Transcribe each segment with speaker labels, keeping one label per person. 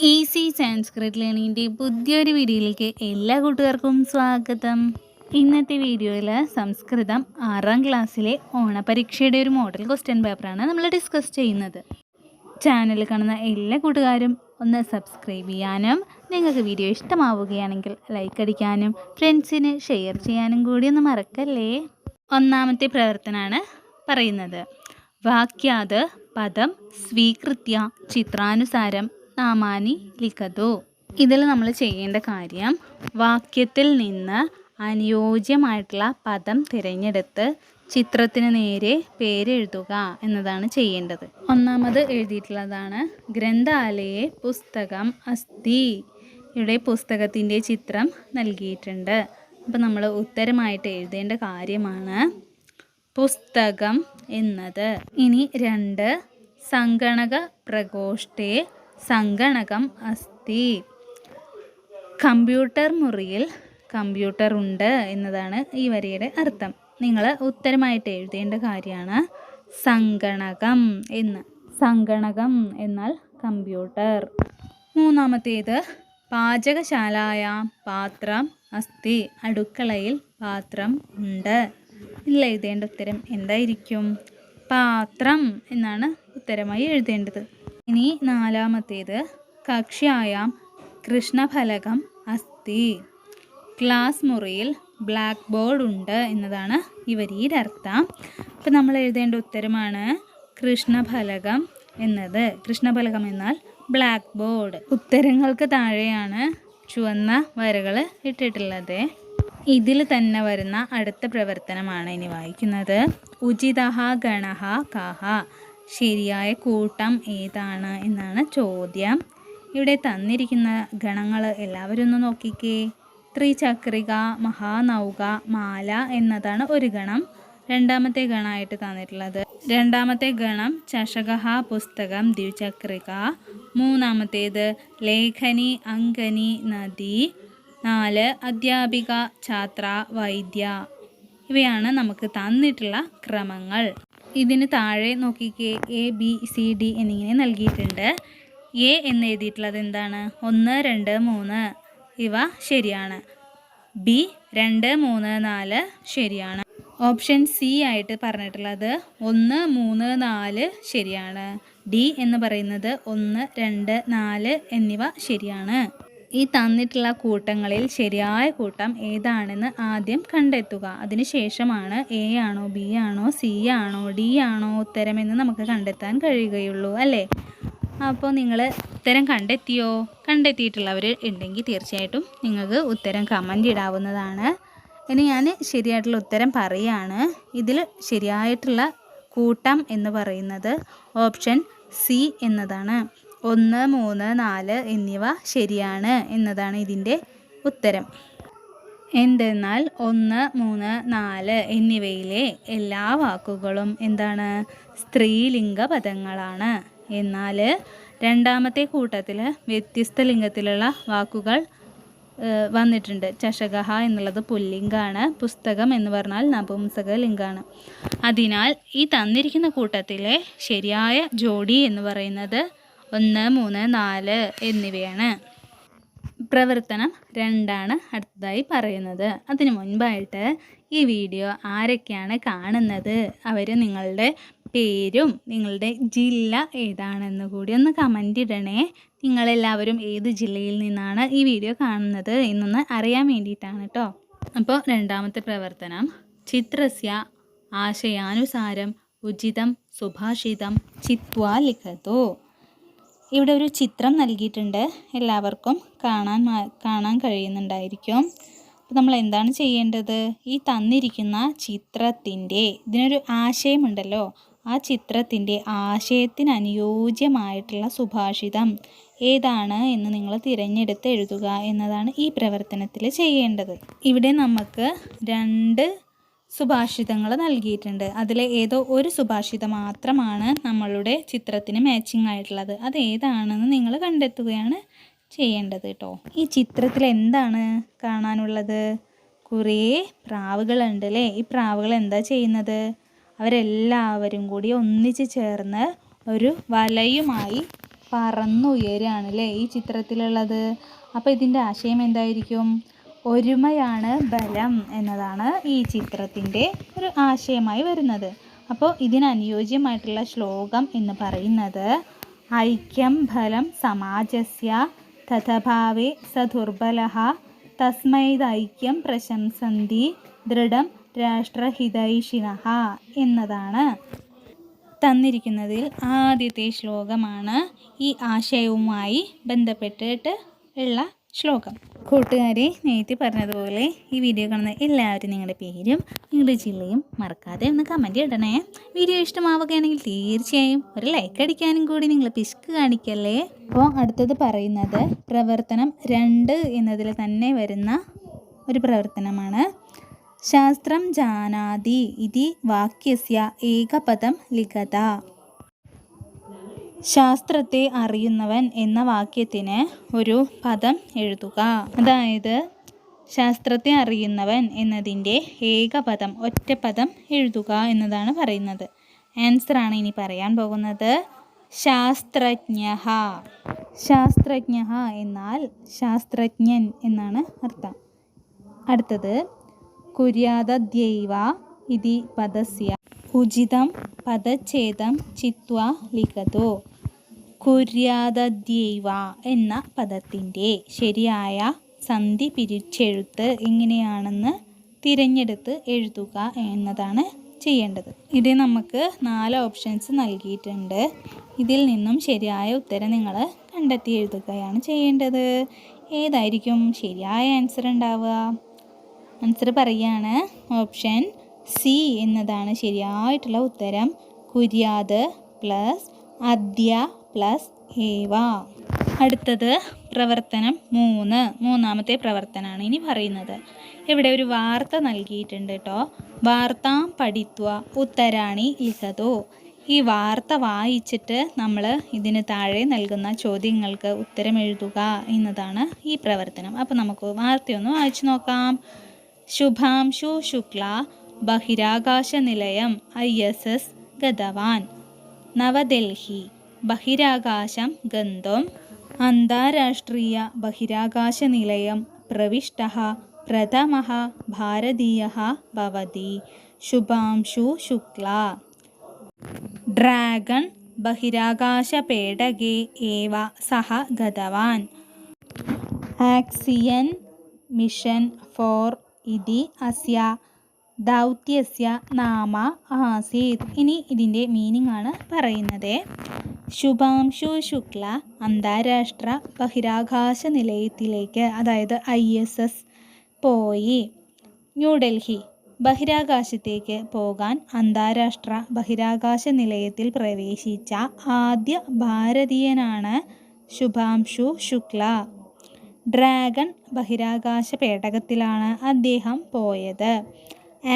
Speaker 1: Easy Sanskrit ലേണിങ്ങിൻ്റെ പുതിയൊരു വീഡിയോയിലേക്ക് എല്ലാ കൂട്ടുകാർക്കും സ്വാഗതം. ഇന്നത്തെ വീഡിയോയിൽ സംസ്കൃതം 6ാം ക്ലാസ്സിലെ ഓണപരീക്ഷയുടെ ഒരു മോഡൽ ക്വസ്റ്റ്യൻ പേപ്പറാണ് നമ്മൾ ഡിസ്കസ് ചെയ്യുന്നത്. ചാനൽ കാണുന്ന എല്ലാ കൂട്ടുകാരും ഒന്ന് സബ്സ്ക്രൈബ് ചെയ്യാനും നിങ്ങൾക്ക് വീഡിയോ ഇഷ്ടമാവുകയാണെങ്കിൽ ലൈക്ക് അടിക്കാനും ഫ്രണ്ട്സിന് ഷെയർ ചെയ്യാനും കൂടി ഒന്ന് മറക്കല്ലേ. ഒന്നാമത്തെ പ്രവർത്തനമാണ് പറയുന്നത്. വാക്യാത് പദം സ്വീകൃത്യ ചിത്രാനുസാരം നാമാനി ലിഖതു. ഇതിൽ നമ്മൾ ചെയ്യേണ്ട കാര്യം വാക്യത്തിൽ നിന്ന് അനുയോജ്യമായിട്ടുള്ള പദം തിരഞ്ഞെടുത്ത് ചിത്രത്തിന് നേരെ പേരെഴുതുക എന്നതാണ് ചെയ്യേണ്ടത്. ഒന്നാമത് എഴുതിയിട്ടുള്ളതാണ് ഗ്രന്ഥാലയെ പുസ്തകം അസ്തി. ഇവിടെ പുസ്തകത്തിൻ്റെ ചിത്രം നൽകിയിട്ടുണ്ട്. അപ്പോൾ നമ്മൾ ഉത്തരമായിട്ട് എഴുതേണ്ട കാര്യമാണ് പുസ്തകം എന്നത്. ഇനി 2 സങ്കണക പ്രകോഷ്ഠേ സങ്കണകം അസ്തി. കമ്പ്യൂട്ടർ മുറിയിൽ കമ്പ്യൂട്ടർ ഉണ്ട് എന്നതാണ് ഈ വരിയുടെ അർത്ഥം. നിങ്ങൾ ഉത്തരമായിട്ട് എഴുതേണ്ട കാര്യമാണ് സങ്കണകം എന്ന്. സങ്കണകം എന്നാൽ കമ്പ്യൂട്ടർ. മൂന്നാമത്തേത് പാചകശാലായ പാത്രം അസ്തി. അടുക്കളയിൽ പാത്രം ഉണ്ട്. ഇതിൽ എഴുതേണ്ട ഉത്തരം എന്തായിരിക്കും? പാത്രം എന്നാണ് ഉത്തരമായി എഴുതേണ്ടത്. ഇനി 4ാമത്തേത് കക്ഷ്യായാം കൃഷ്ണഫലകം അസ്തി. ക്ലാസ് മുറിയിൽ ബ്ലാക്ക് ബോർഡ് ഉണ്ട് എന്നതാണ് ഈ വരിയുടെ അർത്ഥം. അപ്പോൾ നമ്മൾ എഴുതേണ്ട ഉത്തരമാണ് കൃഷ്ണഫലകം എന്നത്. കൃഷ്ണഫലകം എന്നാൽ ബ്ലാക്ക് ബോർഡ്. ഉത്തരങ്ങൾക്ക് താഴെയാണ് ചുവന്ന വരകൾ ഇട്ടിട്ടുള്ളത്. ഇതിൽ തന്നെ വരുന്ന അടുത്ത പ്രവർത്തനമാണ് ഇനി വായിക്കുന്നത്. ഉചിതഃ ഗണഃ കഃ. ശരിയായ കൂട്ടം ഏതാണ് എന്നാണ് ചോദ്യം. ഇവിടെ തന്നിരിക്കുന്ന ഗണങ്ങൾ എല്ലാവരും ഒന്ന് നോക്കിക്കേ. ത്രിചക്രിക, മഹാനൗക, മാല എന്നതാണ് ഒരു ഗണം. രണ്ടാമത്തെ ഗണമായിട്ട് തന്നിട്ടുള്ളത്. രണ്ടാമത്തെ ഗണം ചഷകഃ പുസ്തകം ദ്വിചക്രിക. മൂന്നാമത്തേത് ലേഖനി, അങ്കനി, നദി. 4 അധ്യാപിക, ഛാത്ര, വൈദ്യ. ഇവയാണ് നമുക്ക് തന്നിട്ടുള്ള ക്രമങ്ങൾ. ഇതിന് താഴെ നോക്കിക്കേ A, B, C, D എന്നിങ്ങനെ നൽകിയിട്ടുണ്ട്. A എന്ന് എഴുതിയിട്ടുള്ളത് എന്താണ്? 1, 2, 3 ഇവ ശരിയാണ്. B 2, 3, 4 ശരിയാണ്. ഓപ്ഷൻ സി ആയിട്ട് പറഞ്ഞിട്ടുള്ളത് 1, 3, 4 ശരിയാണ്. ഡി എന്ന് പറയുന്നത് 1, 2, 4 എന്നിവ ശരിയാണ്. ഈ തന്നിട്ടുള്ള കൂട്ടങ്ങളിൽ ശരിയായ കൂട്ടം ഏതാണെന്ന് ആദ്യം കണ്ടെത്തുക. അതിനുശേഷമാണ് എ ആണോ, ബി ആണോ, സി ആണോ, ഡി ആണോ ഉത്തരമെന്ന് നമുക്ക് കണ്ടെത്താൻ കഴിയുകയുള്ളൂ അല്ലേ. അപ്പോൾ നിങ്ങൾ ഉത്തരം കണ്ടെത്തിയോ? കണ്ടെത്തിയിട്ടുള്ളവർ ഉണ്ടെങ്കിൽ തീർച്ചയായിട്ടും നിങ്ങൾക്ക് ഉത്തരം കമൻ്റ് ഇടാവുന്നതാണ്. ഇനി ഞാൻ ശരിയായിട്ടുള്ള ഉത്തരം പറയുകയാണ്. ഇതിൽ ശരിയായിട്ടുള്ള കൂട്ടം എന്ന് പറയുന്നത് ഓപ്ഷൻ സി എന്നതാണ്. 1, 3, 4 എന്നിവ ശരിയാണ് എന്നതാണ് ഇതിൻ്റെ ഉത്തരം. എന്തെന്നാൽ 1, 3, 4 എന്നിവയിലെ എല്ലാ വാക്കുകളും എന്താണ്? സ്ത്രീലിംഗ പദങ്ങളാണ്. എന്നാൽ രണ്ടാമത്തെ കൂട്ടത്തിൽ വ്യത്യസ്ത ലിംഗത്തിലുള്ള വാക്കുകൾ വന്നിട്ടുണ്ട്. ചഷകഃ എന്നുള്ളത് പുല്ലിംഗാണ്. പുസ്തകം എന്ന് പറഞ്ഞാൽ നപുംസക ലിംഗാണ്. അതിനാൽ ഈ തന്നിരിക്കുന്ന കൂട്ടത്തിലെ ശരിയായ ജോഡി എന്ന് പറയുന്നത് 1, 3, 4 എന്നിവയാണ്. പ്രവർത്തനം 2 അടുത്തതായി പറയുന്നത്. അതിനു മുൻപായിട്ട് ഈ വീഡിയോ ആരൊക്കെയാണ് കാണുന്നത് അവർ നിങ്ങളുടെ പേരും നിങ്ങളുടെ ജില്ല ഏതാണെന്ന് കൂടി ഒന്ന് കമൻ്റ് ഇടണേ. നിങ്ങളെല്ലാവരും ഏത് ജില്ലയിൽ നിന്നാണ് ഈ വീഡിയോ കാണുന്നത് എന്നൊന്ന് അറിയാൻ വേണ്ടിയിട്ടാണ് കേട്ടോ. അപ്പോൾ 2ാമത്തെ പ്രവർത്തനം ചിത്രസ്യ ആശയാനുസാരം ഉചിതം സുഭാഷിതം ചിത്വാ ലിഖതു. ഇവിടെ ഒരു ചിത്രം നൽകിയിട്ടുണ്ട്. എല്ലാവർക്കും കാണാൻ കഴിയുന്നുണ്ടായിരിക്കും. അപ്പോൾ നമ്മൾ എന്താണ് ചെയ്യേണ്ടത്? ഈ തന്നിരിക്കുന്ന ചിത്രത്തിൻ്റെ ഇതിനൊരു ആശയമുണ്ടല്ലോ, ആ ചിത്രത്തിൻ്റെ ആശയത്തിന് അനുയോജ്യമായിട്ടുള്ള സുഭാഷിതം ഏതാണ് എന്ന് നിങ്ങൾ തിരഞ്ഞെടുത്ത് എഴുതുക എന്നതാണ് ഈ പ്രവർത്തനത്തിൽ ചെയ്യേണ്ടത്. ഇവിടെ നമുക്ക് 2 സുഭാഷിതങ്ങൾ നൽകിയിട്ടുണ്ട്. അതിലെ ഏതോ ഒരു സുഭാഷിതം മാത്രമാണ് നമ്മളുടെ ചിത്രത്തിന് മാച്ചിങ് ആയിട്ടുള്ളത്. അത് ഏതാണെന്ന് നിങ്ങൾ കണ്ടെത്തുകയാണ് ചെയ്യേണ്ടത് കേട്ടോ. ഈ ചിത്രത്തിൽ എന്താണ് കാണാനുള്ളത്? കുറേ പ്രാവുകളുണ്ട് അല്ലേ. ഈ പ്രാവുകൾ എന്താ ചെയ്യുന്നത്? അവരെല്ലാവരും കൂടി ഒന്നിച്ച് ചേർന്ന് ഒരു വലയുമായി പറന്നുയരുകയാണ് അല്ലേ ഈ ചിത്രത്തിലുള്ളത്. അപ്പോൾ ഇതിൻ്റെ ആശയം എന്തായിരിക്കും? ഒരുമയാണ് ബലം എന്നതാണ് ഈ ചിത്രത്തിൻ്റെ ഒരു ആശയമായി വരുന്നത്. അപ്പോൾ ഇതിനനുയോജ്യമായിട്ടുള്ള ശ്ലോകം എന്ന് പറയുന്നത് ഐക്യം ഫലം സമാജസ്യ തഥഭാവേ സദുർബലഃ തസ്മൈദൈക്യം പ്രശംസന്തി ദൃഢം രാഷ്ട്രഹിതൈഷിണഃ എന്നതാണ്. തന്നിരിക്കുന്നതിൽ ആദ്യത്തെ ശ്ലോകമാണ് ഈ ആശയവുമായി ബന്ധപ്പെട്ടിട്ട് ഉള്ള ശ്ലോകം. കൂട്ടുകാരെ, നേരത്തെ പറഞ്ഞതുപോലെ ഈ വീഡിയോ കാണുന്ന എല്ലാവരും നിങ്ങളുടെ പേരും നിങ്ങളുടെ ജില്ലയും മറക്കാതെ ഒന്ന് കമൻറ്റ് ഇടണേ. വീഡിയോ ഇഷ്ടമാവുകയാണെങ്കിൽ തീർച്ചയായും ഒരു ലൈക്ക് അടിക്കാനും കൂടി നിങ്ങൾ പിശുക്ക് കാണിക്കല്ലേ. അപ്പോൾ അടുത്തത് പറയുന്നത് പ്രവർത്തനം 2 എന്നതിൽ തന്നെ വരുന്ന ഒരു പ്രവർത്തനമാണ്. ശാസ്ത്രം ജാനാതി ഇതി വാക്യസ്യ ഏകപദം ലിഖത. ശാസ്ത്രത്തെ അറിയുന്നവൻ എന്ന വാക്യത്തിന് ഒരു പദം എഴുതുക. അതായത് ശാസ്ത്രത്തെ അറിയുന്നവൻ എന്നതിൻ്റെ ഏകപദം ഒറ്റപ്പദം എഴുതുക എന്നതാണ് പറയുന്നത്. ആൻസറാണ് ഇനി പറയാൻ പോകുന്നത്. ശാസ്ത്രജ്ഞഃ. ശാസ്ത്രജ്ഞഃ എന്നാൽ ശാസ്ത്രജ്ഞൻ എന്നാണ് അർത്ഥം. അടുത്തത് കുര്യാദദ്യൈവ ഇതി പദസ്യ ഉചിതം പദച്ഛേദം ചിത്വാ ലിഖതോ. കുര്യാദദ്യൈവ എന്ന പദത്തിൻ്റെ ശരിയായ സന്ധി പിരിച്ചെഴുത്ത് എങ്ങനെയാണെന്ന് തിരഞ്ഞെടുത്ത് എഴുതുക എന്നതാണ് ചെയ്യേണ്ടത്. ഇത് നമുക്ക് 4 ഓപ്ഷൻസ് നൽകിയിട്ടുണ്ട്. ഇതിൽ നിന്നും ശരിയായ ഉത്തരം നിങ്ങൾ കണ്ടെത്തി എഴുതുകയാണ് ചെയ്യേണ്ടത്. ഏതായിരിക്കും ശരിയായ ആൻസർ ഉണ്ടാവുക? ആൻസർ പറയുകയാണ്. ഓപ്ഷൻ സി എന്നതാണ് ശരിയായിട്ടുള്ള ഉത്തരം. കുര്യാത് പ്ലസ് അദ്യ പ്ലസ് ഏവ. അടുത്തത് പ്രവർത്തനം 3. മൂന്നാമത്തെ പ്രവർത്തനമാണ് ഇനി പറയുന്നത്. ഇവിടെ ഒരു വാർത്ത നൽകിയിട്ടുണ്ട് കേട്ടോ. വാർത്താം പഠിത്വ ഉത്തരാണി ലിഖതോ. ഈ വാർത്ത വായിച്ചിട്ട് നമ്മൾ ഇതിന് താഴെ നൽകുന്ന ചോദ്യങ്ങൾക്ക് ഉത്തരം എഴുതുക എന്നതാണ് ഈ പ്രവർത്തനം. അപ്പോൾ നമുക്ക് വാർത്തയൊന്ന് വായിച്ചു നോക്കാം. ശുഭാംശു ശുക്ല ബഹിരാകാശ നിലയം ISS ഗതവാൻ. നവദൽഹി ബഹിരാകാശം ഗന്തും അന്താരാഷ്ട്രീയ ബഹിരാകാശ നിലയം പ്രവിഷ്ടഃ പ്രഥമഃ ഭാരതീയഃ ഭവതി. ശുഭാംശു ശുക്ല. ഡ്രാഗൺ ബഹിരാകാശ പേടകേ ഏവ സഹ ഗതവാൻ. ആക്സിയൻ മിഷൻ 4 ഇതി അസ്യ ദൗത്യസ്യ നാമ ആസീത്. ഇനി ഇതിൻ്റെ മീനിങ് ആണ് പറയുന്നത്. ശുഭാംശു ശുക്ല അന്താരാഷ്ട്ര ബഹിരാകാശ നിലയത്തിലേക്ക്, അതായത് ISS പോയി. ന്യൂഡൽഹി ബഹിരാകാശത്തേക്ക് പോകാൻ അന്താരാഷ്ട്ര ബഹിരാകാശ നിലയത്തിൽ പ്രവേശിച്ച ആദ്യ ഭാരതീയനാണ് ശുഭാംശു ശുക്ല. ഡ്രാഗൺ ബഹിരാകാശ പേടകത്തിലാണ് അദ്ദേഹം പോയത്.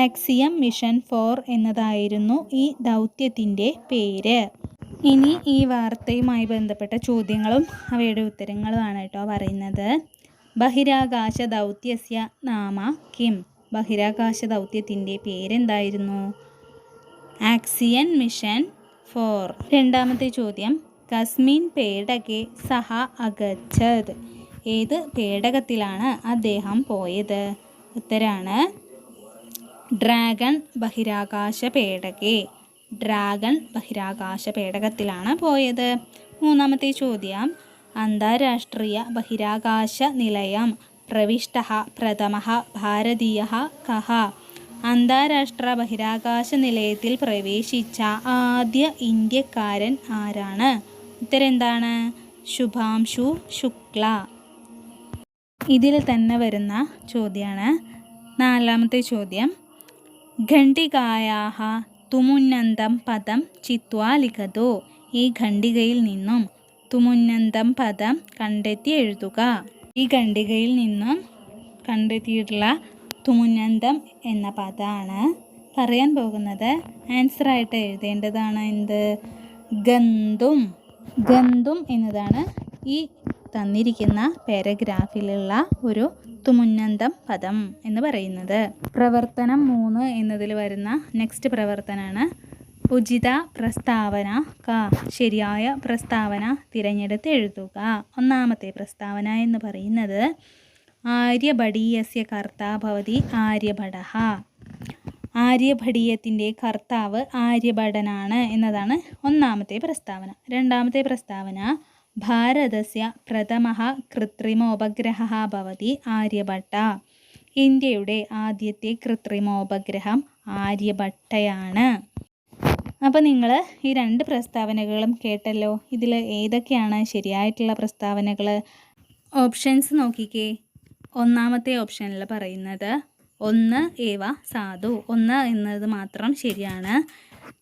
Speaker 1: ആക്സിയം മിഷൻ 4 എന്നതായിരുന്നു ഈ ദൗത്യത്തിൻ്റെ പേര്. ഇനി ഈ വാർത്തയുമായി ബന്ധപ്പെട്ട ചോദ്യങ്ങളും അവയുടെ ഉത്തരങ്ങളുമാണ് കേട്ടോ പറയുന്നത്. ബഹിരാകാശ ദൗത്യസ്യ നാമ കിം. ബഹിരാകാശ ദൗത്യത്തിൻ്റെ പേരെന്തായിരുന്നു? ആക്സിയൻ മിഷൻ 4. രണ്ടാമത്തെ ചോദ്യം കസ്മിൻ പേടകെ സഹ അഗച്ഛത്. ഏത് പേടകത്തിലാണ് അദ്ദേഹം പോയത്? ഉത്തരാണ് ഡ്രാഗൺ ബഹിരാകാശ പേടകെ. ഡ്രാഗൺ ബഹിരാകാശ പേടകത്തിലാണ് പോയത്. മൂന്നാമത്തെ ചോദ്യം അന്താരാഷ്ട്രീയ ബഹിരാകാശ നിലയം പ്രവിഷ്ടഃ പ്രഥമഃ ഭാരതീയഃ കഃ. അന്താരാഷ്ട്ര ബഹിരാകാശ നിലയത്തിൽ പ്രവേശിച്ച ആദ്യ ഇന്ത്യക്കാരൻ ആരാണ്? ഉത്തരം എന്താണ്? ശുഭാംശു ശുക്ല. ഇതിൽ തന്നെ വരുന്ന ചോദ്യമാണ് നാലാമത്തെ ചോദ്യം. ഖണ്ഡികായാഹ തുമുന്നന്തം പദം ചിത്വാ ലിഖതോ. ഈ ഖണ്ഡികയിൽ നിന്നും തുമുന്നന്തം പദം കണ്ടെത്തി എഴുതുക. ഈ ഖണ്ഡികയിൽ നിന്നും കണ്ടെത്തിയിട്ടുള്ള തുമുന്നന്തം എന്ന പദമാണ് പറയാൻ പോകുന്നത്. ആൻസറായിട്ട് എഴുതേണ്ടതാണ് എന്ത്? ഗന്തും. ഗന്തും എന്നതാണ് ഈ തന്നിരിക്കുന്ന പാരഗ്രാഫിലുള്ള ഒരു തുമുന്നന്തം പദം എന്ന് പറയുന്നത്. പ്രവർത്തനം 3 എന്നതിൽ വരുന്ന നെക്സ്റ്റ് പ്രവർത്തനമാണ് ഉചിത പ്രസ്താവന ക. ശരിയായ പ്രസ്താവന തിരഞ്ഞെടുത്ത് എഴുതുക. ഒന്നാമത്തെ പ്രസ്താവന എന്ന് പറയുന്നത് ആര്യഭടീയസ്യ കർത്താ ഭവതി ആര്യഭടഃ. ആര്യഭടീയത്തിൻ്റെ കർത്താവ് ആര്യഭടനാണ് എന്നതാണ് ഒന്നാമത്തെ പ്രസ്താവന. രണ്ടാമത്തെ പ്രസ്താവന ഭാരതസ്യ പ്രഥമഃ കൃത്രിമോപഗ്രഹഃ ഭവതി ആര്യഭട്ട. ഇന്ത്യയുടെ ആദ്യത്തെ കൃത്രിമോപഗ്രഹം ആര്യഭട്ടയാണ്. അപ്പോൾ നിങ്ങൾ ഈ രണ്ട് പ്രസ്താവനകളും കേട്ടല്ലോ. ഇതിൽ ഏതൊക്കെയാണ് ശരിയായിട്ടുള്ള പ്രസ്താവനകൾ? ഓപ്ഷൻസ് നോക്കിക്കേ. ഒന്നാമത്തെ ഓപ്ഷനിൽ പറയുന്നത് 1 ഏവ സാധു, 1 എന്നത് മാത്രം ശരിയാണ്.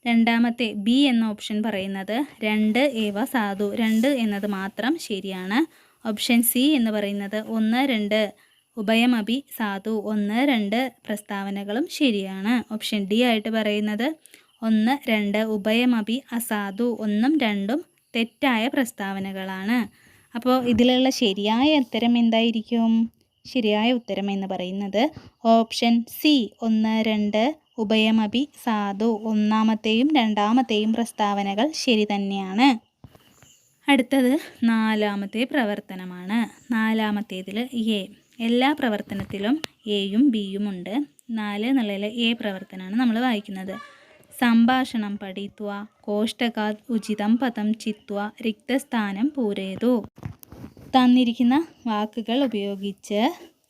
Speaker 1: രണ്ടാമത്തെ ബി എന്ന ഓപ്ഷൻ പറയുന്നത് 2 ഏവ സാധു, 2 എന്നത് മാത്രം ശരിയാണ്. ഓപ്ഷൻ സി എന്ന് പറയുന്നത് 1, 2 ഉഭയമപി സാധു, 1, 2 പ്രസ്താവനകളും ശരിയാണ്. ഓപ്ഷൻ ഡി ആയിട്ട് പറയുന്നത് 1, 2 ഉഭയമപി അസാധു, 1ഉം 2ഉം തെറ്റായ പ്രസ്താവനകളാണ്. അപ്പോൾ ഇതിലുള്ള ശരിയായ ഉത്തരം എന്തായിരിക്കും? ശരിയായ ഉത്തരം എന്ന് പറയുന്നത് ഓപ്ഷൻ സി 1, 2 ഉഭയമപി സാധു, ഒന്നാമത്തെയും രണ്ടാമത്തെയും പ്രസ്താവനകൾ ശരി തന്നെയാണ്. അടുത്തത് നാലാമത്തെ പ്രവർത്തനമാണ്. നാലാമത്തേതിൽ എ. എല്ലാ പ്രവർത്തനത്തിലും എയും ബിയും ഉണ്ട്. 4 എന്നുള്ളതിൽ എ പ്രവർത്തനമാണ് നമ്മൾ വായിക്കുന്നത്. സംഭാഷണം പഠിത്വ കോഷ്ടകാത് ഉചിതം പദം ചിത്വ റിക്തസ്ഥാനം പൂരയതു. തന്നിരിക്കുന്ന വാക്കുകൾ ഉപയോഗിച്ച്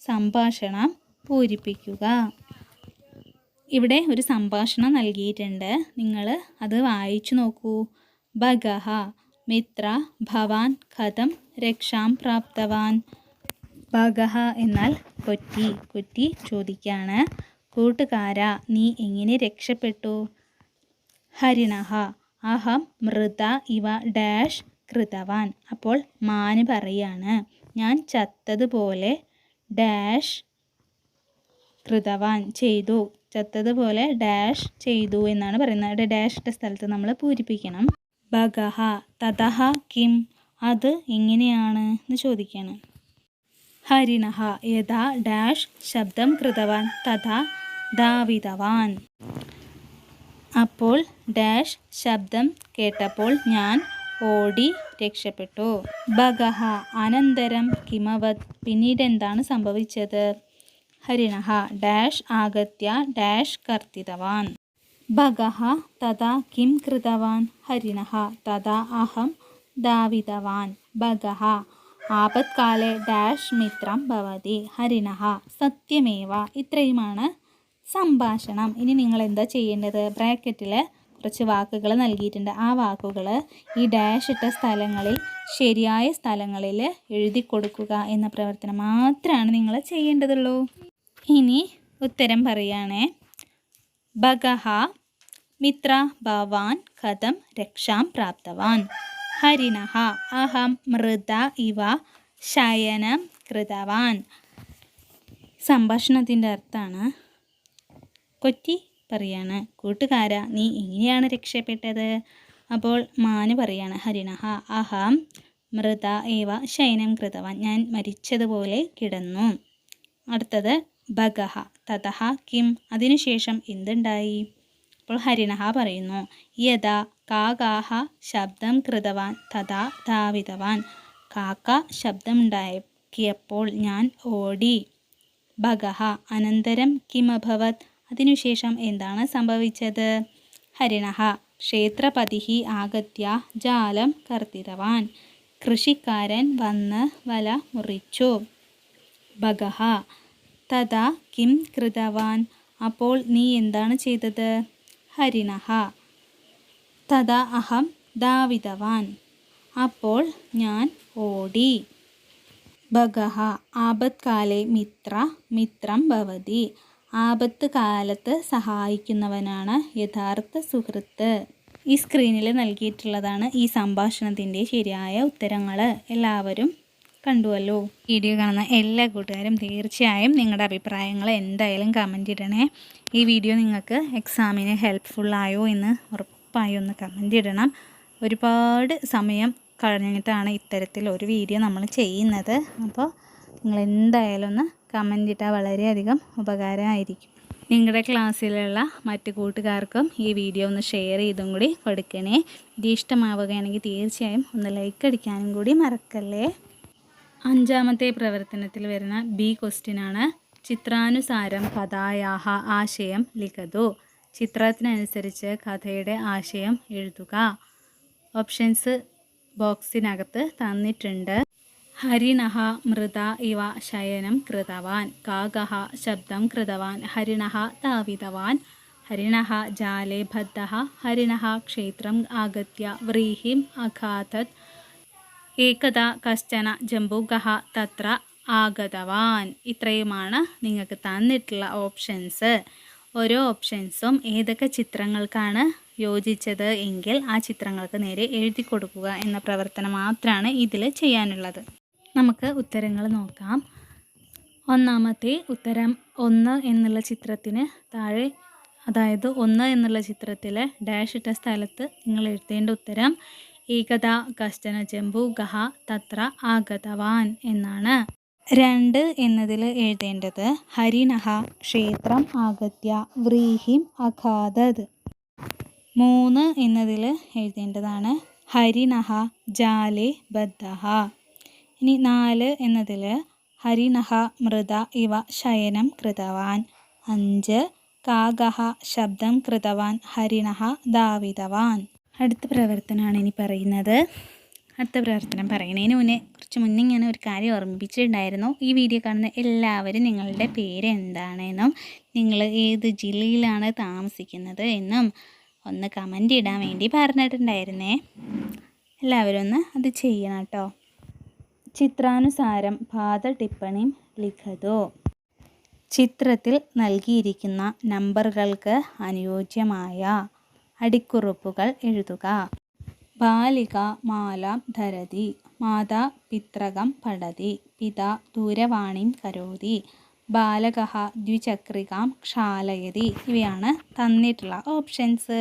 Speaker 1: സംഭാഷണം പൂരിപ്പിക്കുക. ഇവിടെ ഒരു സംഭാഷണം നൽകിയിട്ടുണ്ട്. നിങ്ങൾ അത് വായിച്ചു നോക്കൂ. ഭഗഃ മിത്ര ഭവാൻ കഥം രക്ഷാം പ്രാപ്തവാൻ. ഭഗഃ എന്നാൽ കൊറ്റി. കൊറ്റി ചോദിക്കുകയാണ്, കൂട്ടുകാരാ നീ എങ്ങനെ രക്ഷപ്പെട്ടു? ഹരിണഃ അഹം മൃത ഇവ ഡാഷ് കൃതവാൻ. അപ്പോൾ മാന് പറയാണ്, ഞാൻ ചത്തതുപോലെ ഡാഷ് കൃതവാൻ ചെയ്തു, ചത്തതുപോലെ ഡാഷ് ചെയ്തു എന്നാണ് പറയുന്നത്. ഇവിടെ ഡാഷ് ഇട്ട സ്ഥലത്ത് നമ്മൾ പൂരിപ്പിക്കണം. ഭഗഃ തതഃ കിം, അത് എങ്ങനെയാണ് എന്ന് ചോദിക്കണം. ഹരിണഃ യഥാ ഡാഷ് ശബ്ദം കൃതവാൻ തഥാ ധാവിതവാൻ. അപ്പോൾ ഡാഷ് ശബ്ദം കേട്ടപ്പോൾ ഞാൻ ഓടി രക്ഷപ്പെട്ടു. ഭഗഃ അനന്തരം കിമവത്, പിന്നീട് എന്താണ് സംഭവിച്ചത്? ഹരിണഃ ഡാഷ് ആഗത്യ ഡാഷ് കർത്തിതവാൻ. ഭഗഃ തഥാ കിം കൃതവാൻ? ഹരിണഃ തഥാ അഹം ധാവിതവാൻ. ഭഗഃ ആപത്കാലേ ഡാഷ് മിത്രം ഭവതി. ഹരിണഃ സത്യമേവ. ഇത്രയുമാണ് സംഭാഷണം. ഇനി നിങ്ങൾ എന്താ ചെയ്യേണ്ടത്? ബ്രാക്കറ്റിൽ കുറച്ച് വാക്കുകൾ നൽകിയിട്ടുണ്ട്. ആ വാക്കുകൾ ഈ ഡാഷ് ഇട്ട സ്ഥലങ്ങളിൽ ശരിയായ സ്ഥലങ്ങളിൽ എഴുതി കൊടുക്കുക എന്ന പ്രവർത്തനം മാത്രമാണ് നിങ്ങൾ ചെയ്യേണ്ടതുള്ളൂ. ഇനി ഉത്തരം പറയുകയാണേ. ഭഗഃ മിത്ര ഭവാൻ കഥം രക്ഷാം പ്രാപ്തവാൻ. ഹരിണഃ അഹം മൃത ഇവ ശയനം കൃതവാൻ. സംഭാഷണത്തിൻ്റെ അർത്ഥമാണ്, കൊറ്റി പറയാണ്, കൂട്ടുകാരാ നീ എങ്ങനെയാണ് രക്ഷപ്പെട്ടത്? അപ്പോൾ മാന് പറയാണ്, ഹരിണഃ അഹം മൃത ഏവ ശയനം കൃതവാൻ, ഞാൻ മരിച്ചതുപോലെ കിടന്നു. അടുത്തത് ഭഗഃ തതഃ കിം, അതിനുശേഷം എന്തുണ്ടായി? അപ്പോൾ ഹരിണഃ പറയുന്നു, യഥാ കാകാഹ ശബ്ദം കൃതവാൻ തഥാ ധാവിതവാൻ. കാക്ക ശബ്ദം ഉണ്ടാക്കിയപ്പോൾ ഞാൻ ഓടി. ഭഗഃ അനന്തരം കിമഭവത്, അതിനുശേഷം എന്താണ് സംഭവിച്ചത്? ഹരിണഃ ക്ഷേത്രപതിഃ ആഗത്യ ജാലം കർത്തിതവാൻ. കൃഷിക്കാരൻ വന്ന് വല മുറിച്ചു. ഭഗഃ തഥാ കിം കൃതവാൻ, അപ്പോൾ നീ എന്താണ് ചെയ്തത്? ഹരിണഃ തഥാ അഹം ധാവിതവാൻ, അപ്പോൾ ഞാൻ ഓടി. ഭഗഃ ആപത്കാലേ മിത്രം ഭവതി. ആപത്ത് കാലത്ത് സഹായിക്കുന്നവനാണ് യഥാർത്ഥ സുഹൃത്ത്. ഈ സ്ക്രീനിൽ നൽകിയിട്ടുള്ളതാണ് ഈ സംഭാഷണത്തിൻ്റെ ശരിയായ ഉത്തരങ്ങൾ. എല്ലാവരും കണ്ടുവല്ലോ. വീഡിയോ കാണുന്ന എല്ലാ കൂട്ടുകാരും തീർച്ചയായും നിങ്ങളുടെ അഭിപ്രായങ്ങൾ എന്തായാലും കമൻ്റ് ഇടണേ. ഈ വീഡിയോ നിങ്ങൾക്ക് എക്സാമിന് ഹെൽപ്ഫുള്ളായോ എന്ന് ഉറപ്പായും ഒന്ന് കമൻ്റ് ഇടണം. ഒരുപാട് സമയം കഴിഞ്ഞിട്ടാണ് ഇത്തരത്തിൽ ഒരു വീഡിയോ നമ്മൾ ചെയ്യുന്നത്. അപ്പോൾ നിങ്ങൾ എന്തായാലും ഒന്ന് കമൻ്റ് ഇട്ടാൽ വളരെയധികം ഉപകാരമായിരിക്കും. നിങ്ങളുടെ ക്ലാസ്സിലുള്ള മറ്റ് കൂട്ടുകാർക്കും ഈ വീഡിയോ ഒന്ന് ഷെയർ ചെയ്തും കൂടി കൊടുക്കണേ. ഇത് ഇഷ്ടമാവുകയാണെങ്കിൽ തീർച്ചയായും ഒന്ന് ലൈക്ക് അടിക്കാനും കൂടി മറക്കല്ലേ. 5ാമത്തെ പ്രവർത്തനത്തിൽ വരുന്ന ബി ക്വസ്റ്റ്യനാണ്. ചിത്രാനുസാരം കഥായാഹ ആശയം ലിഖതു. ചിത്രത്തിനനുസരിച്ച് കഥയുടെ ആശയം എഴുതുക. ഓപ്ഷൻസ് ബോക്സിനകത്ത് തന്നിട്ടുണ്ട്. ഹരിണഃ മൃത ഇവ ശയനം കൃതവാൻ. കാകഃ ശബ്ദം കൃതവാൻ. ഹരിണഃ ധാവിതവാൻ. ഹരിണഃ ജാലേ ബദ്ധഃ. ഹരിണഃ ക്ഷേത്രം ആഗത്യ വ്രീഹിം അഘാതത്. ഏകദാ കശ്ചന ജംബൂകഃ തത്ര ആഗതവാൻ. ഇത്രയുമാണ് നിങ്ങൾക്ക് തന്നിട്ടുള്ള ഓപ്ഷൻസ്. ഓരോ ഓപ്ഷൻസും ഏതൊക്കെ ചിത്രങ്ങൾക്കാണ് യോജിച്ചത് എങ്കിൽ ആ ചിത്രങ്ങൾക്ക് നേരെ എഴുതി കൊടുക്കുക എന്ന പ്രവർത്തനം മാത്രമാണ് ഇതിൽ ചെയ്യാനുള്ളത്. നമുക്ക് ഉത്തരങ്ങൾ നോക്കാം. ഒന്നാമത്തെ ഉത്തരം 1 എന്നുള്ള ചിത്രത്തിന് താഴെ, അതായത് 1 എന്നുള്ള ചിത്രത്തിൽ ഡാഷ് ഇട്ട സ്ഥലത്ത് നിങ്ങൾ എഴുതേണ്ട ഉത്തരം ഏകദാ കശ്ചന ജംബൂകഃ തത്ര ആഗതവാൻ എന്നാണ്. 2 എന്നതിൽ എഴുതേണ്ടത് ഹരിണഃ ക്ഷേത്രം ആഗത്യ വ്രീഹിം അഘാതത്. 3 എന്നതിൽ എഴുതേണ്ടതാണ് ഹരിണഃ ജാലേ ബദ്ധഃ. ഇനി 4 എന്നതിൽ ഹരിണഃ മൃത ഇവ ശയനം കൃതവാൻ. 5 കാകഃ ശബ്ദം കൃതവാൻ. ഹരിണഃ ധാവിതവാൻ. അടുത്ത പ്രവർത്തനമാണ് ഇനി പറയുന്നത്. അടുത്ത പ്രവർത്തനം പറയുന്നതിന് കുറച്ച് മുന്നേ ഞാൻ ഒരു കാര്യം ഓർമ്മിപ്പിച്ചിട്ടുണ്ടായിരുന്നു. ഈ വീഡിയോ കാണുന്ന എല്ലാവരും നിങ്ങളുടെ പേര് എന്താണെന്നും നിങ്ങൾ ഏത് ജില്ലയിലാണ് താമസിക്കുന്നത് എന്നും ഒന്ന് കമൻ്റ് ഇടാൻ വേണ്ടി പറഞ്ഞിട്ടുണ്ടായിരുന്നേ. എല്ലാവരും ഒന്ന് അത് ചെയ്യണം കേട്ടോ. ചിത്രാനുസാരം പാദ ടിപ്പണിം ലിഖതു. ചിത്രത്തിൽ നൽകിയിരിക്കുന്ന നമ്പറുകൾക്ക് അനുയോജ്യമായ അടിക്കുറിപ്പുകൾ എഴുതുക. ബാലിക മാലാം ധരതി. മാതാ പിത്രകം പഠതി. പിതാ ദൂരവാണീം കരോതി. ബാലകഃ ദ്വിചക്രികാം ക്ഷാലയതി. ഇവയാണ് തന്നിട്ടുള്ള ഓപ്ഷൻസ്.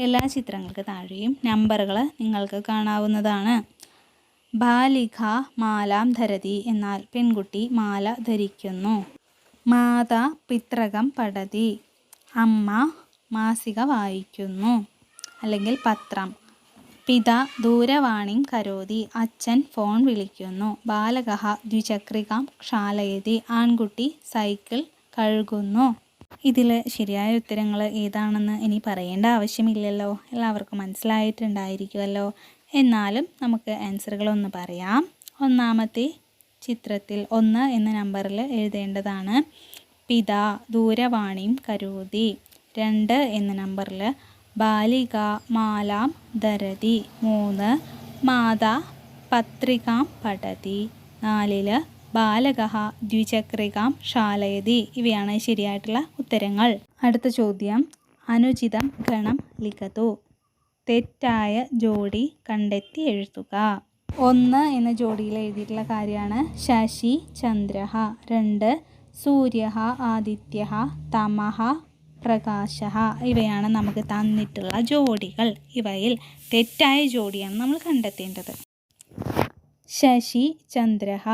Speaker 1: എല്ലാ ചിത്രങ്ങൾക്ക് താഴെയും നമ്പറുകൾ നിങ്ങൾക്ക് കാണാവുന്നതാണ്. ബാലിക മാലാം ധരതി എന്നാൽ പെൺകുട്ടി മാല ധരിക്കുന്നു. മാതാ പിത്രകം പഠതി, അമ്മ മാസിക വായിക്കുന്നു അല്ലെങ്കിൽ പത്രം. പിതാ ദൂരവാണീം കരോതി, അച്ഛൻ ഫോൺ വിളിക്കുന്നു. ബാലകഃ ദ്വിചക്രികാം ക്ഷാലയതി, ആൺകുട്ടി സൈക്കിൾ കഴുകുന്നു. ഇതിൽ ശരിയായ ഉത്തരങ്ങൾ ഏതാണെന്ന് ഇനി പറയേണ്ട ആവശ്യമില്ലല്ലോ, എല്ലാവർക്കും മനസ്സിലായിട്ടുണ്ടായിരിക്കുമല്ലോ. എന്നാലും നമുക്ക് ആൻസറുകളൊന്ന് പറയാം. ഒന്നാമത്തെ ചിത്രത്തിൽ 1 എന്ന നമ്പറിൽ എഴുതേണ്ടതാണ് പിതാ ദൂരവാണീം കരോതി. 2 എന്ന നമ്പറിൽ ബാലിക മാലാം ധരതി. 3 മാതാ പത്രികാം പഠതി. 4 ബാലകഃ ദ്വിചക്രികാം ക്ഷാലയതി. ഇവയാണ് ശരിയായിട്ടുള്ള ഉത്തരങ്ങൾ. അടുത്ത ചോദ്യം, അനുചിതം ഗണം ലിഖതു. തെറ്റായ ജോഡി കണ്ടെത്തി എഴുതുക. 1 എന്ന ജോഡിയിൽ എഴുതിയിട്ടുള്ള കാര്യമാണ് ശശി ചന്ദ്രഃ. 2 സൂര്യഃ ആദിത്യഃ. തമഃ പ്രകാശഃ. ഇവയാണ് നമുക്ക് തന്നിട്ടുള്ള ജോഡികൾ. ഇവയിൽ തെറ്റായ ജോഡിയാണ് നമ്മൾ കണ്ടെത്തേണ്ടത്. ശശി ചന്ദ്രഃ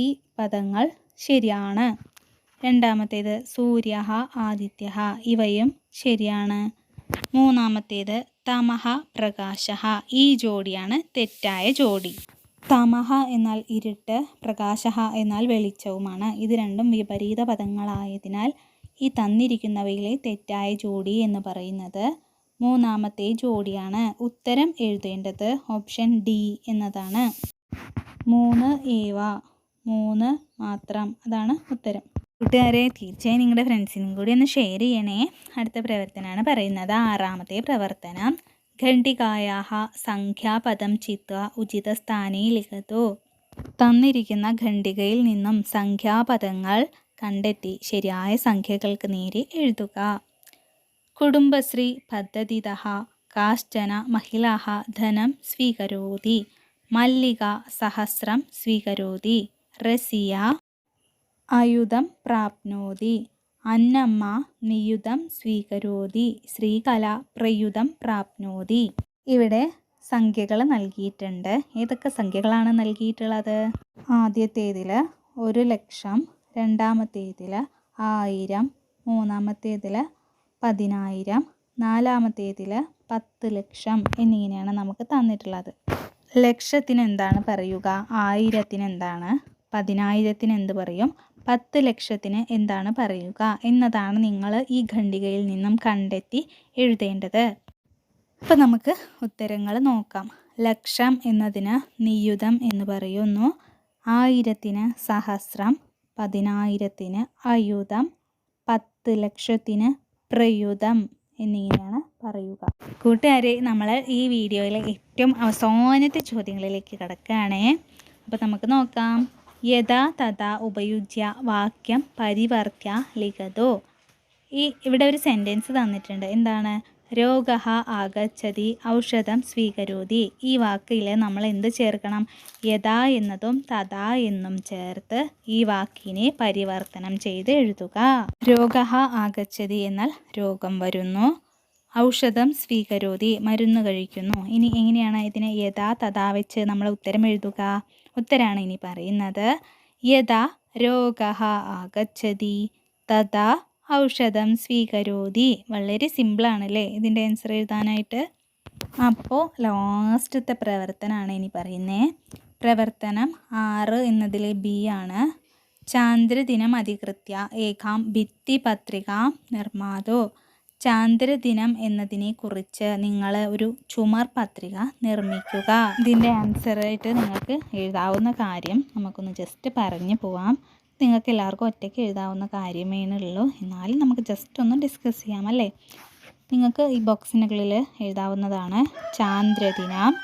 Speaker 1: ഈ പദങ്ങൾ ശരിയാണ്. രണ്ടാമത്തേത് സൂര്യഃ ആദിത്യഃ ഇവയും ശരിയാണ്. മൂന്നാമത്തേത് തമഃ പ്രകാശഃ ഈ ജോഡിയാണ് തെറ്റായ ജോഡി. തമഃ എന്നാൽ ഇരുട്ട്, പ്രകാശഃ എന്നാൽ വെളിച്ചവുമാണ്. ഇത് രണ്ടും വിപരീത പദങ്ങളായതിനാൽ ഈ തന്നിരിക്കുന്നവയിലെ തെറ്റായ ജോഡി എന്ന് പറയുന്നത് മൂന്നാമത്തെ ജോഡിയാണ്. ഉത്തരം എഴുതേണ്ടത് ഓപ്ഷൻ ഡി എന്നതാണ്. 3 ഏവ 3 മാത്രം, അതാണ് ഉത്തരം. കൂട്ടുകാരെ, തീർച്ചയായും നിങ്ങളുടെ ഫ്രണ്ട്സിനും കൂടി ഒന്ന് ഷെയർ ചെയ്യണേ. അടുത്ത പ്രവർത്തനമാണ് പറയുന്നത്. 6ാമത്തെ പ്രവർത്തനം, ഖണ്ഡികായാഹ സംഖ്യാപദം ചിത്വ ഉചിത സ്ഥാനേ ലിഖതു. തന്നിരിക്കുന്ന ഖണ്ഡികയിൽ നിന്നും സംഖ്യാപദങ്ങൾ കണ്ടെത്തി ശരിയായ സംഖ്യകൾക്ക് നേരെ എഴുതുക. കുടുംബശ്രീ പദ്ധതിതഃ കാശ്ചന മഹിളാഃ ധനം സ്വീകരോതി. മല്ലിക സഹസ്രം സ്വീകരോതി. റസിയ ആയുധം പ്രാപ്നോതി. അന്നമ്മ നിയുധം സ്വീകരോതി. ശ്രീകല പ്രയുധം പ്രാപ്നോതി. ഇവിടെ സംഖ്യകൾ നൽകിയിട്ടുണ്ട്. ഏതൊക്കെ സംഖ്യകളാണ് നൽകിയിട്ടുള്ളത്? ആദ്യത്തേതിൽ 1,00,000, രണ്ടാമത്തേതിൽ 1000, മൂന്നാമത്തേതിൽ 10,000, നാലാമത്തേതിൽ 10 ലക്ഷം എന്നിങ്ങനെയാണ് നമുക്ക് തന്നിട്ടുള്ളത്. ലക്ഷത്തിന് എന്താണ് പറയുക, 1000-ത്തിന് എന്താണ്, 10,000-ത്തിന് എന്ത് പറയും, 10 ലക്ഷത്തിന് എന്താണ് പറയുക എന്നതാണ് നിങ്ങൾ ഈ ഖണ്ഡികയിൽ നിന്നും കണ്ടെത്തി എഴുതേണ്ടത്. അപ്പം നമുക്ക് ഉത്തരങ്ങൾ നോക്കാം. ലക്ഷം എന്നതിന് നിയുതം എന്ന് പറയുന്നു, 1000-ത്തിന് സഹസ്രം, 10,000-ത്തിന് അയുതം, 10 ലക്ഷത്തിന് പ്രയുതം എന്നിങ്ങനെയാണ് പറയുക. കൂട്ടുകാരെ, നമ്മൾ ഈ വീഡിയോയിലെ ഏറ്റവും അവസാനത്തെ ചോദ്യങ്ങളിലേക്ക് കിടക്കുകയാണേ. അപ്പോൾ നമുക്ക് നോക്കാം. യഥാ തഥാ ഉപയുജ്യ വാക്യം പരിവർത്യ ലിഖതോ. ഇവിടെ ഒരു സെൻറ്റൻസ് തന്നിട്ടുണ്ട്. എന്താണ്? രോഗഃ ആഗച്ഛതി ഔഷധം സ്വീകരോതി. ഈ വാക്കിൽ നമ്മൾ എന്ത് ചേർക്കണം? യഥാ എന്നതും തഥാ എന്നും ചേർത്ത് ഈ വാക്കിനെ പരിവർത്തനം ചെയ്ത് എഴുതുക. രോഗഃ ആഗച്ഛതി എന്നാൽ രോഗം വരുന്നു, ഔഷധം സ്വീകരോതി മരുന്ന് കഴിക്കുന്നു. ഇനി എങ്ങനെയാണ് ഇതിനെ യഥാ തഥാ വെച്ച് നമ്മൾ ഉത്തരം എഴുതുക? ഉത്തരാണ് ഇനി പറയുന്നത്. യഥാ രോഗഃ ആഗച്ഛതി തഥാ ഔഷധം സ്വീകരോതി. വളരെ സിമ്പിളാണല്ലേ ഇതിൻ്റെ ആൻസർ എഴുതാനായിട്ട്. അപ്പോൾ ലാസ്റ്റത്തെ പ്രവർത്തനമാണ് ഇനി പറയുന്നത്. പ്രവർത്തനം 6 എന്നതിൽ ബി ആണ്. ചാന്ദ്രദിനം അധികൃത്യ ഏകാം ഭിത്തിപത്രികാം നിർമ്മാതോ. ചാന്ദ്രദിനം എന്നതിനെ കുറിച്ച് നിങ്ങൾ ഒരു ചുമർ പത്രിക നിർമ്മിക്കുക. ഇതിൻ്റെ ആൻസറായിട്ട് നിങ്ങൾക്ക് എഴുതാവുന്ന കാര്യം നമുക്കൊന്ന് ജസ്റ്റ് പറഞ്ഞു പോവാം. നിങ്ങൾക്ക് എല്ലാവർക്കും ഒറ്റയ്ക്ക് എഴുതാവുന്ന കാര്യമേനുള്ളൂ, എന്നാലും നമുക്ക് ജസ്റ്റ് ഒന്ന് ഡിസ്കസ് ചെയ്യാം അല്ലേ. നിങ്ങൾക്ക് ഈ ബോക്സിനുള്ളിൽ എഴുതാവുന്നതാണ് ചാന്ദ്രദിനം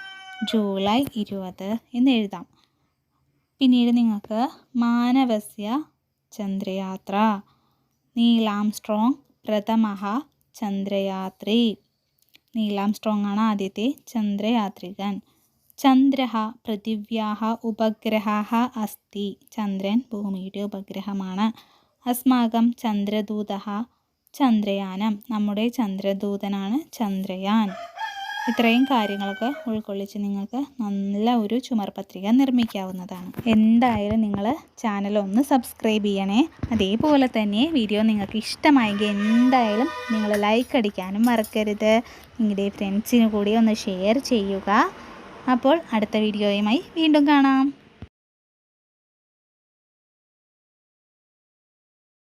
Speaker 1: ജൂലൈ 20 എന്ന് എഴുതാം. പിന്നീട് നിങ്ങൾക്ക് മാനവസ്യ ചന്ദ്രയാത്ര, നീൽ ആംസ്ട്രോങ് പ്രഥമഃ ചന്ദ്രയാത്രി. നീൽ ആംസ്ട്രോങ് ആണ് ആദ്യത്തെ ചന്ദ്രയാത്രികൻ. ചന്ദ്രഃ പൃഥിവ്യാഃ ഉപഗ്രഹഃ അസ്തി. ചന്ദ്രൻ ഭൂമിയുടെ ഉപഗ്രഹമാണ്. അസ്മാകം ചന്ദ്രദൂതഃ ചന്ദ്രയാനം. നമ്മുടെ ചന്ദ്രദൂതനാണ് ചന്ദ്രയാൻ. ഇത്രയും കാര്യങ്ങളൊക്കെ ഉൾക്കൊള്ളിച്ച് നിങ്ങൾക്ക് നല്ല ഒരു ചുമർ പത്രിക നിർമ്മിക്കാവുന്നതാണ്. എന്തായാലും നിങ്ങൾ ചാനൽ ഒന്ന് സബ്സ്ക്രൈബ് ചെയ്യണേ. അതേപോലെ തന്നെ വീഡിയോ നിങ്ങൾക്ക് ഇഷ്ടമായെങ്കിൽ എന്തായാലും നിങ്ങൾ ലൈക്ക് അടിക്കാനും മറക്കരുത്. നിങ്ങളുടെ ഫ്രണ്ട്സിന് കൂടി ഒന്ന് ഷെയർ ചെയ്യുക. അപ്പോൾ അടുത്ത വീഡിയോയുമായി വീണ്ടും കാണാം.